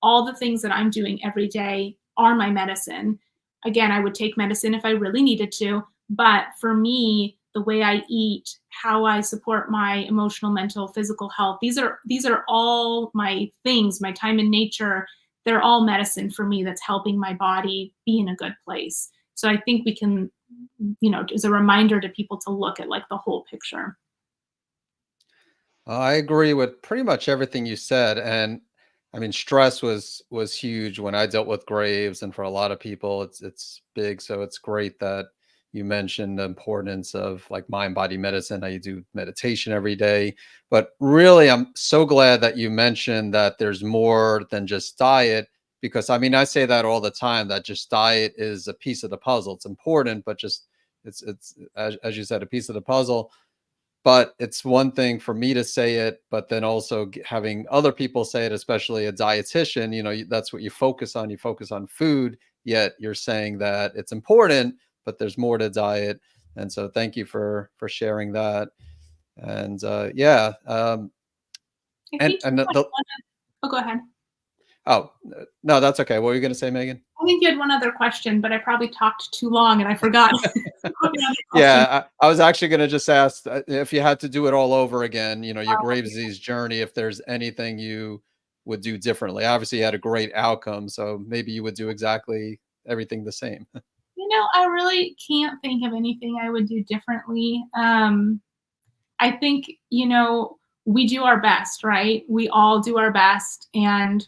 all the things that I'm doing every day are my medicine. Again, I would take medicine if I really needed to, but for me, the way I eat, how I support my emotional, mental, physical health, these are all my things, my time in nature. They're all medicine for me that's helping my body be in a good place. So I think we can, as a reminder to people to look at like the whole picture. I agree with pretty much everything you said, and I mean, stress was huge when I dealt with Graves, and for a lot of people, it's big. So it's great that you mentioned the importance of like mind body medicine. How you do meditation every day, but really, I'm so glad that you mentioned that there's more than just diet. Because I mean, I say that all the time, that just diet is a piece of the puzzle. It's important, but just it's as you said, a piece of the puzzle. But it's one thing for me to say it, but then also having other people say it, especially a dietitian, that's what you focus on. You focus on food, yet you're saying that it's important, but there's more to diet. And so thank you for sharing that. And yeah, I and think and you had one oh, go ahead. oh no, that's okay. What were you going to say, Megan? I think you had one other question, but I probably talked too long and I forgot. What the other question? Yeah, I was actually going to just ask if you had to do it all over again, your Graves' Yeah. disease journey, if there's anything you would do differently. Obviously, you had a great outcome, so maybe you would do exactly everything the same. I really can't think of anything I would do differently. I think, we do our best, right? We all do our best, and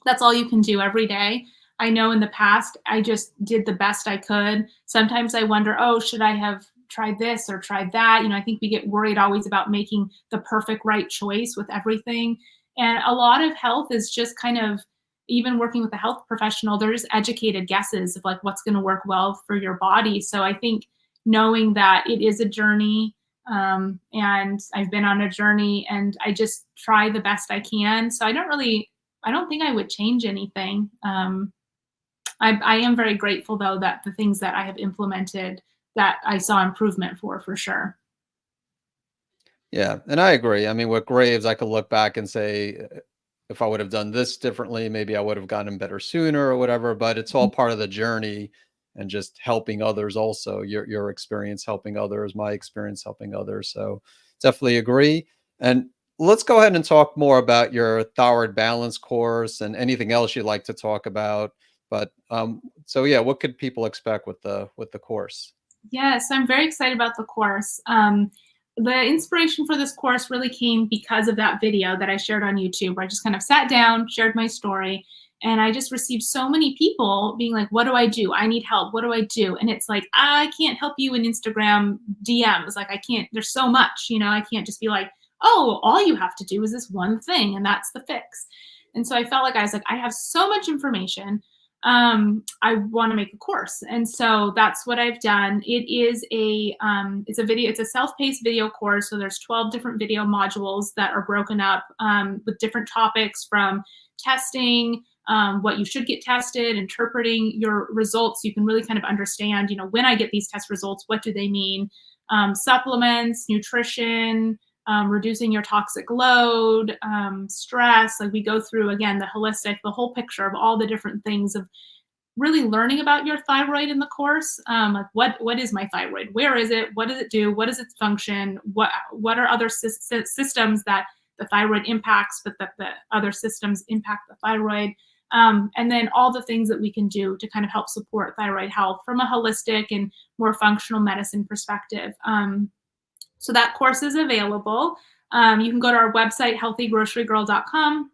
that's all you can do every day. I know in the past, I just did the best I could. Sometimes I wonder, oh, should I have tried this or tried that? I think we get worried always about making the perfect right choice with everything. And a lot of health is just kind of, even working with a health professional, there's educated guesses of like what's going to work well for your body. So I think knowing that it is a journey, and I've been on a journey, and I just try the best I can. So I don't think I would change anything. I am very grateful though that the things that I have implemented that I saw improvement for sure. Yeah, and I agree. I mean, with Graves, I could look back and say, if I would have done this differently, maybe I would have gotten better sooner or whatever. But it's all part of the journey and just helping others also. Your experience helping others, my experience helping others. So definitely agree. And let's go ahead and talk more about your thyroid balance course and anything else you'd like to talk about. But so yeah, what could people expect with the course? Yes, I'm very excited about the course. The inspiration for this course really came because of that video that I shared on YouTube, where I just kind of sat down, shared my story, and I just received so many people being like, "What do I do? I need help. What do I do?" And it's like, I can't help you in Instagram DMs. Like, I can't, there's so much, I can't just be like, "Oh, all you have to do is this one thing, and that's the fix." And so I felt like I was like, I have so much information. I want to make a course, and so that's what I've done. It's a video, it's a self-paced video course. So there's 12 different video modules that are broken up, with different topics, from testing, what you should get tested, interpreting your results, so you can really kind of understand, when I get these test results, what do they mean? Supplements, nutrition, reducing your toxic load, stress. Like, we go through again the whole picture of all the different things of really learning about your thyroid in the course. Like, what is my thyroid? Where is it? What does it do? What is its function? What are other systems that the thyroid impacts, but that the other systems impact the thyroid? And then all the things that we can do to kind of help support thyroid health from a holistic and more functional medicine perspective. So that course is available. You can go to our website, healthygrocerygirl.com,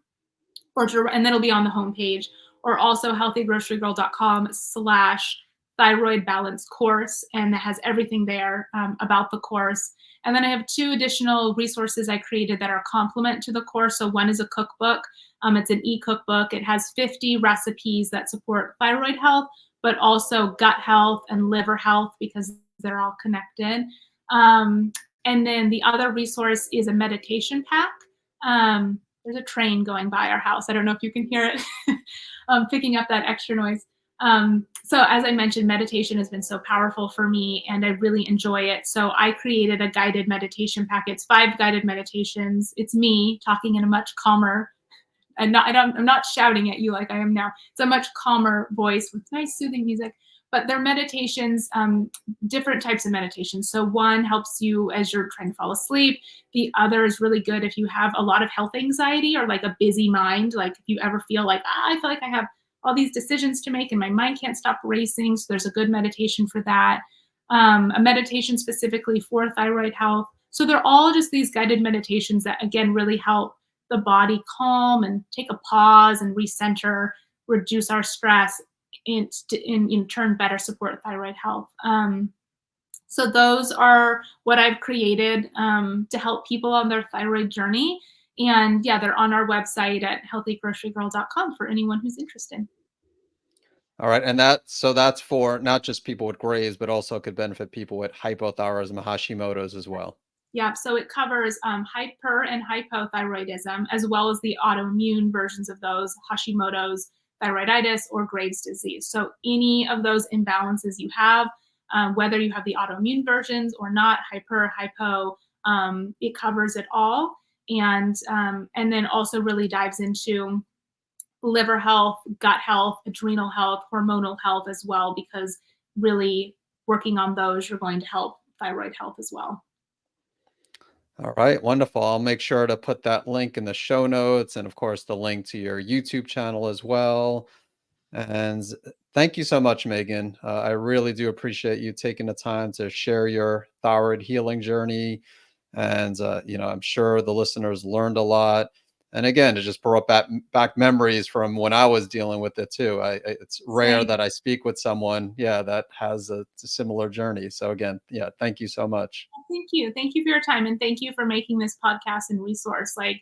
and that'll be on the homepage, or also healthygrocerygirl.com/thyroid balance course. And that has everything there, about the course. And then I have 2 additional resources I created that are complement to the course. So one is a cookbook. It's an e-cookbook. It has 50 recipes that support thyroid health, but also gut health and liver health, because they're all connected. Um, and then the other resource is a meditation pack. There's a train going by our house. I don't know if you can hear it, picking up that extra noise. So as I mentioned, meditation has been so powerful for me, and I really enjoy it. So I created a guided meditation pack. It's 5 guided meditations. It's me talking in a much calmer, and I'm not shouting at you like I am now. It's a much calmer voice with nice soothing music. But they're meditations, different types of meditations. So one helps you as you're trying to fall asleep. The other is really good if you have a lot of health anxiety, or like a busy mind. Like, if you ever feel like, I feel like I have all these decisions to make and my mind can't stop racing. So there's a good meditation for that. A meditation specifically for thyroid health. So they're all just these guided meditations that, again, really help the body calm and take a pause and recenter, reduce our stress, in turn better support thyroid health. So those are what I've created, to help people on their thyroid journey. And yeah, they're on our website at healthygrocerygirl.com for anyone who's interested. All right, and that's for not just people with Graves, but also could benefit people with hypothyroidism, Hashimoto's as well. Yeah, so it covers hyper and hypothyroidism, as well as the autoimmune versions of those, Hashimoto's, thyroiditis, or Graves' disease. So any of those imbalances you have, whether you have the autoimmune versions or not, hyper, hypo, it covers it all, and then also really dives into liver health, gut health, adrenal health, hormonal health as well, because really working on those, you're going to help thyroid health as well. All right, wonderful. I'll make sure to put that link in the show notes and, of course, the link to your YouTube channel as well. And thank you so much, Megan. I really do appreciate you taking the time to share your thyroid healing journey. And, I'm sure the listeners learned a lot. And again, it just brought back memories from when I was dealing with it too. It's rare Same. that I speak with someone, yeah, that has a similar journey. So again, yeah, thank you so much. Thank you. Thank you for your time, and thank you for making this podcast and resource. Like,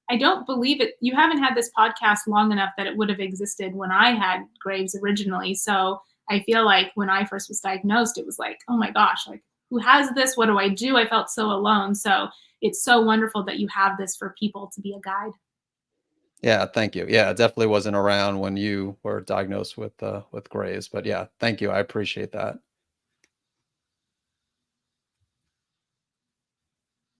I don't believe it. You haven't had this podcast long enough that it would have existed when I had Graves originally. So I feel like when I first was diagnosed, it was like, oh my gosh, like who has this? What do I do? I felt so alone. So it's so wonderful that you have this for people to be a guide. Yeah, thank you. Yeah, it definitely wasn't around when you were diagnosed with Graves, but yeah, thank you. I appreciate that.